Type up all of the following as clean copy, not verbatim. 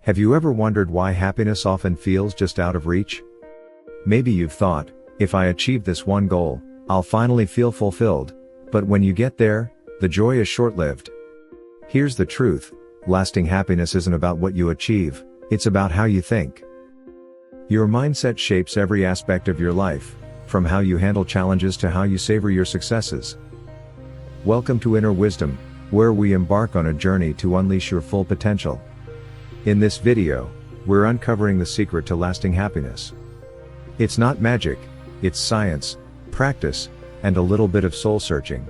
Have you ever wondered why happiness often feels just out of reach? Maybe you've thought, if I achieve this one goal, I'll finally feel fulfilled. But when you get there, the joy is short-lived. Here's the truth: lasting happiness isn't about what you achieve, it's about how you think. Your mindset shapes every aspect of your life, from how you handle challenges to how you savor your successes. Welcome to Inner Wisdom, where we embark on a journey to unleash your full potential. In this video, we're uncovering the secret to lasting happiness. It's not magic, it's science, practice, and a little bit of soul searching.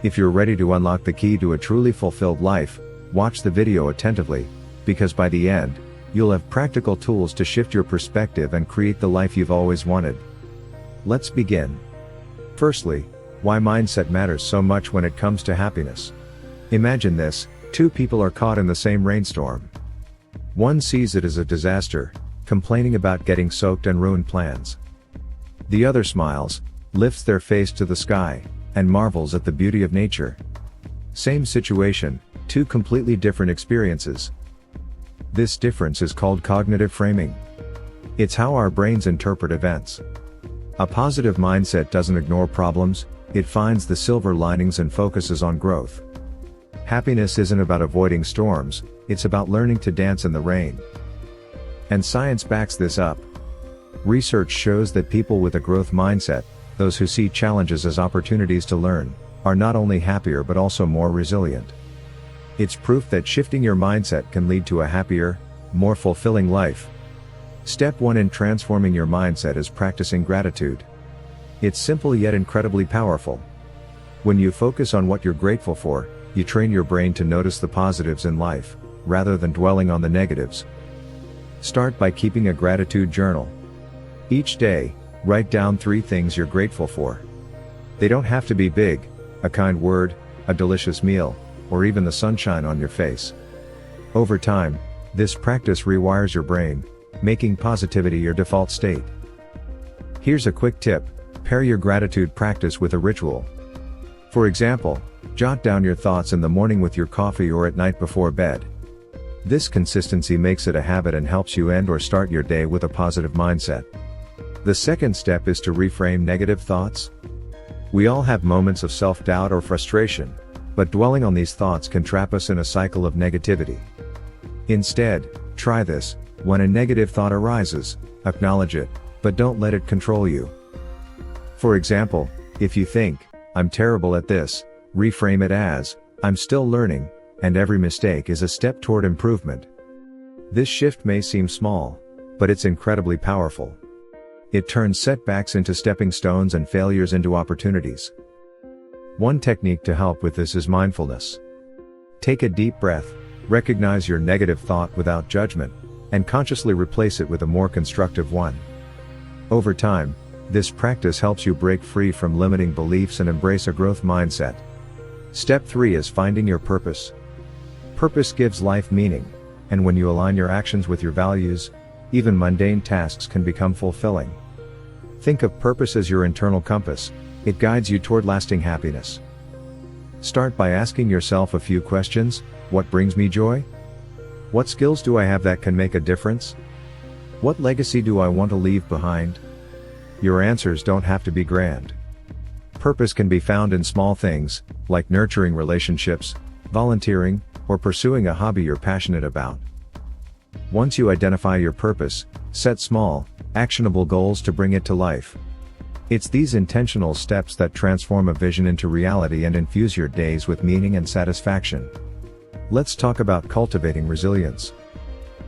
If you're ready to unlock the key to a truly fulfilled life, watch the video attentively, because by the end, you'll have practical tools to shift your perspective and create the life you've always wanted. Let's begin. Firstly, why mindset matters so much when it comes to happiness. Imagine this: two people are caught in the same rainstorm. One sees it as a disaster, complaining about getting soaked and ruined plans. The other smiles, lifts their face to the sky, and marvels at the beauty of nature. Same situation, two completely different experiences. This difference is called cognitive framing. It's how our brains interpret events. A positive mindset doesn't ignore problems, it finds the silver linings and focuses on growth. Happiness isn't about avoiding storms, it's about learning to dance in the rain. And science backs this up. Research shows that people with a growth mindset, those who see challenges as opportunities to learn, are not only happier but also more resilient. It's proof that shifting your mindset can lead to a happier, more fulfilling life. Step 1 in transforming your mindset is practicing gratitude. It's simple yet incredibly powerful. When you focus on what you're grateful for, you train your brain to notice the positives in life, rather than dwelling on the negatives. Start by keeping a gratitude journal. Each day, write down 3 things you're grateful for. They don't have to be big: a kind word, a delicious meal, or even the sunshine on your face. Over time, this practice rewires your brain, making positivity your default state. Here's a quick tip: pair your gratitude practice with a ritual. For example, jot down your thoughts in the morning with your coffee or at night before bed. This consistency makes it a habit and helps you end or start your day with a positive mindset. The second step is to reframe negative thoughts. We all have moments of self-doubt or frustration, but dwelling on these thoughts can trap us in a cycle of negativity. Instead, try this: when a negative thought arises, acknowledge it, but don't let it control you. For example, if you think, "I'm terrible at this," reframe it as, "I'm still learning, and every mistake is a step toward improvement." This shift may seem small, but it's incredibly powerful. It turns setbacks into stepping stones and failures into opportunities. One technique to help with this is mindfulness. Take a deep breath, recognize your negative thought without judgment, and consciously replace it with a more constructive one. Over time, this practice helps you break free from limiting beliefs and embrace a growth mindset. Step 3 is finding your purpose. Purpose gives life meaning, and when you align your actions with your values, even mundane tasks can become fulfilling. Think of purpose as your internal compass. It guides you toward lasting happiness. Start by asking yourself a few questions: what brings me joy? What skills do I have that can make a difference? What legacy do I want to leave behind? Your answers don't have to be grand. Purpose can be found in small things, like nurturing relationships, volunteering, or pursuing a hobby you're passionate about. Once you identify your purpose, set small, actionable goals to bring it to life. It's these intentional steps that transform a vision into reality and infuse your days with meaning and satisfaction. Let's talk about cultivating resilience.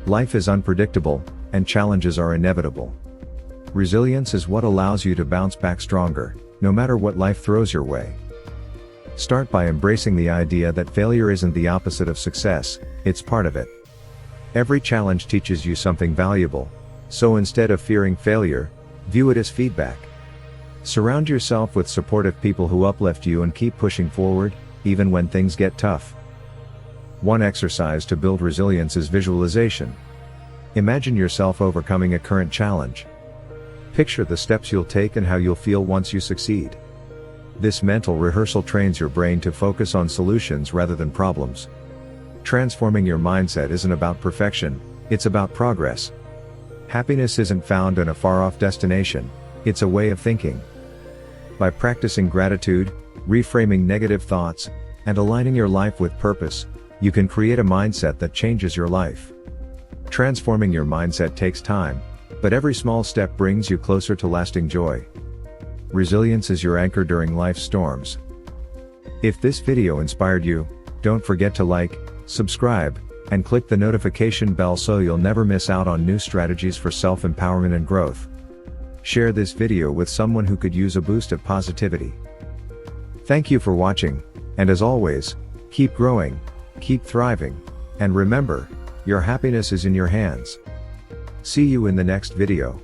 Life is unpredictable, and challenges are inevitable. Resilience is what allows you to bounce back stronger, no matter what life throws your way. Start by embracing the idea that failure isn't the opposite of success, it's part of it. Every challenge teaches you something valuable, so instead of fearing failure, view it as feedback. Surround yourself with supportive people who uplift you and keep pushing forward, even when things get tough. One exercise to build resilience is visualization. Imagine yourself overcoming a current challenge. Picture the steps you'll take and how you'll feel once you succeed. This mental rehearsal trains your brain to focus on solutions rather than problems. Transforming your mindset isn't about perfection, It's about progress. Happiness isn't found in a far-off destination, it's a way of thinking. By practicing gratitude, reframing negative thoughts, and aligning your life with purpose, you can create a mindset that changes your life. Transforming your mindset takes time, but every small step brings you closer to lasting joy. Resilience is your anchor during life's storms. If this video inspired you, don't forget to like, subscribe, and click the notification bell so you'll never miss out on new strategies for self-empowerment and growth. Share this video with someone who could use a boost of positivity. Thank you for watching, and as always, keep growing, keep thriving, and remember, your happiness is in your hands. See you in the next video.